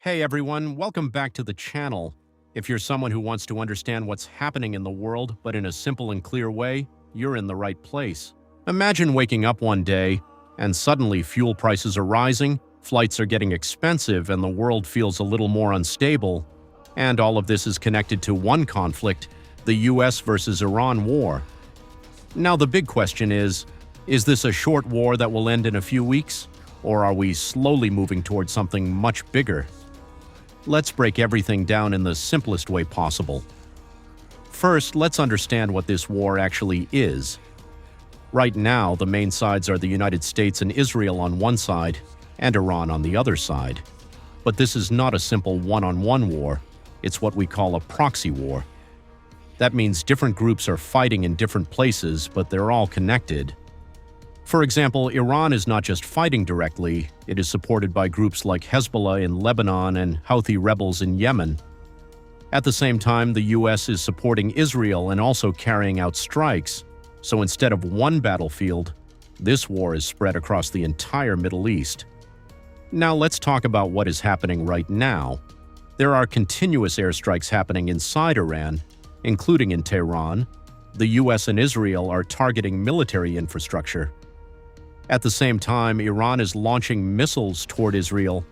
Hey everyone, welcome back to the channel. If you're someone who wants to understand what's happening in the world, but in a simple and clear way, you're in the right place. Imagine waking up one day, and suddenly fuel prices are rising, flights are getting expensive, and the world feels a little more unstable. And all of this is connected to one conflict, the US versus Iran war. Now the big question is this a short war that will end in a few weeks? Or are we slowly moving towards something much bigger? Let's break everything down in the simplest way possible. First, let's understand what this war actually is. Right now, the main sides are the United States and Israel on one side, and Iran on the other side. But this is not a simple one-on-one war. It's what we call a proxy war. That means different groups are fighting in different places, but they're all connected. For example, Iran is not just fighting directly, it is supported by groups like Hezbollah in Lebanon and Houthi rebels in Yemen. At the same time, the US is supporting Israel and also carrying out strikes. So instead of one battlefield, this war is spread across the entire Middle East. Now let's talk about what is happening right now. There are continuous airstrikes happening inside Iran, including in Tehran. The US and Israel are targeting military infrastructure. At the same time, Iran is launching missiles toward Israel,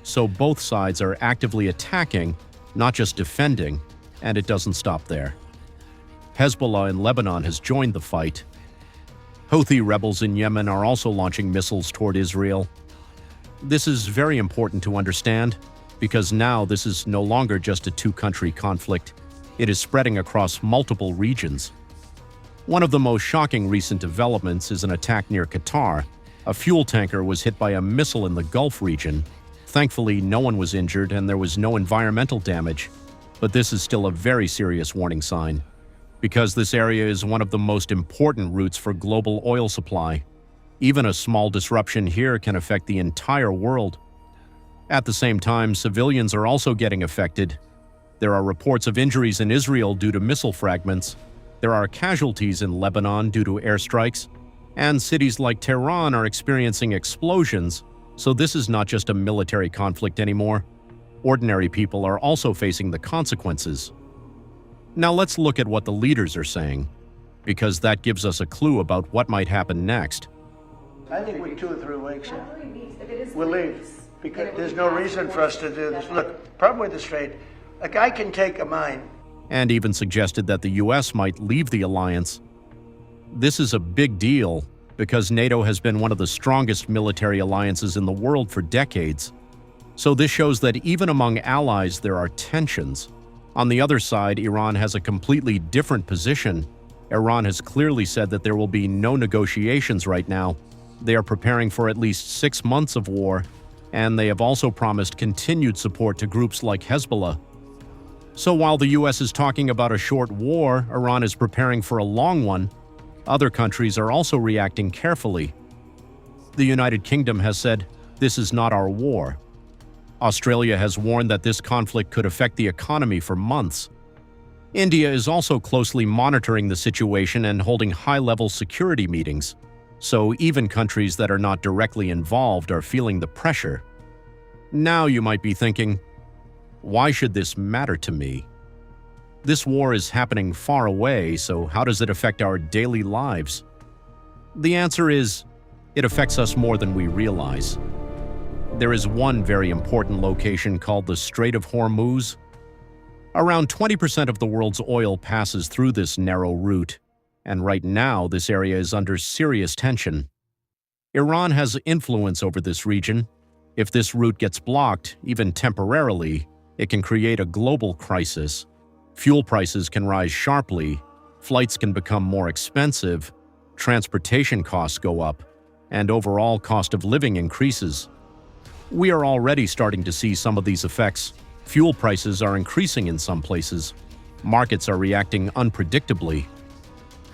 so both sides are actively attacking, not just defending, and it doesn't stop there. Hezbollah in Lebanon has joined the fight. Houthi rebels in Yemen are also launching missiles toward Israel. This is very important to understand, because now this is no longer just a two-country conflict. It is spreading across multiple regions. One of the most shocking recent developments is an attack near Qatar. A fuel tanker was hit by a missile in the Gulf region. Thankfully, no one was injured and there was no environmental damage. But this is still a very serious warning sign, because this area is one of the most important routes for global oil supply. Even a small disruption here can affect the entire world. At the same time, civilians are also getting affected. There are reports of injuries in Israel due to missile fragments. There are casualties in Lebanon due to airstrikes, and cities like Tehran are experiencing explosions, so this is not just a military conflict anymore. Ordinary people are also facing the consequences. Now let's look at what the leaders are saying, because that gives us a clue about what might happen next. I think we're 2 or 3 weeks. We'll leave, because there's no reason for us to do this. Look, problem with the Strait, a guy can take a mine. And even suggested that the US might leave the alliance. This is a big deal because NATO has been one of the strongest military alliances in the world for decades. So this shows that even among allies there are tensions. On the other side, Iran has a completely different position. Iran has clearly said that there will be no negotiations right now. They are preparing for at least 6 months of war, and they have also promised continued support to groups like Hezbollah. So while the US is talking about a short war, Iran is preparing for a long one. Other countries are also reacting carefully. The United Kingdom has said, "This is not our war." Australia has warned that this conflict could affect the economy for months. India is also closely monitoring the situation and holding high-level security meetings. So even countries that are not directly involved are feeling the pressure. Now you might be thinking, why should this matter to me? This war is happening far away, so how does it affect our daily lives? The answer is, it affects us more than we realize. There is one very important location called the Strait of Hormuz. Around 20% of the world's oil passes through this narrow route, and right now this area is under serious tension. Iran has influence over this region. If this route gets blocked, even temporarily, it can create a global crisis. Fuel prices can rise sharply, flights can become more expensive, transportation costs go up, and overall cost of living increases. We are already starting to see some of these effects. Fuel prices are increasing in some places. Markets are reacting unpredictably.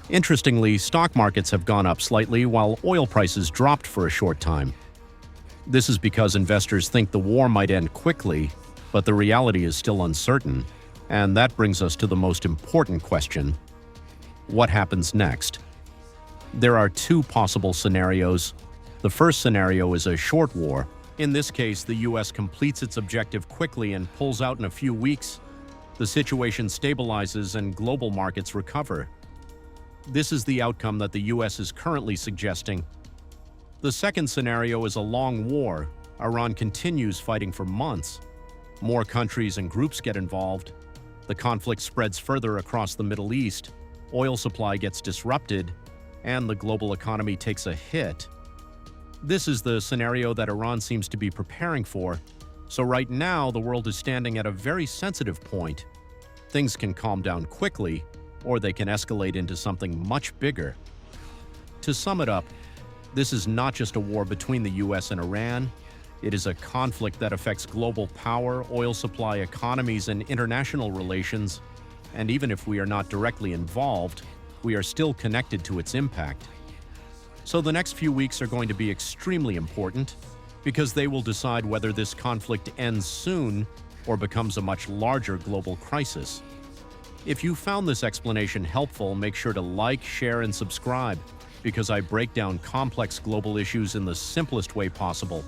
Interestingly, stock markets have gone up slightly while oil prices dropped for a short time. This is because investors think the war might end quickly, but the reality is still uncertain, and that brings us to the most important question. What happens next? There are 2 possible scenarios. The first scenario is a short war, In this case, the US completes its objective quickly and pulls out in a few weeks. The situation stabilizes and global markets recover. This is the outcome that the US is currently suggesting. The second scenario is a long war. Iran continues fighting for months. More countries and groups get involved. The conflict spreads further across the Middle East. Oil supply gets disrupted, and the global economy takes a hit. This is the scenario that Iran seems to be preparing for. So right now, the world is standing at a very sensitive point. Things can calm down quickly, or they can escalate into something much bigger. To sum it up, this is not just a war between the US and Iran. It is a conflict that affects global power, oil supply, economies, and international relations. And even if we are not directly involved, we are still connected to its impact. So the next few weeks are going to be extremely important because they will decide whether this conflict ends soon or becomes a much larger global crisis. If you found this explanation helpful, make sure to like, share, and subscribe because I break down complex global issues in the simplest way possible.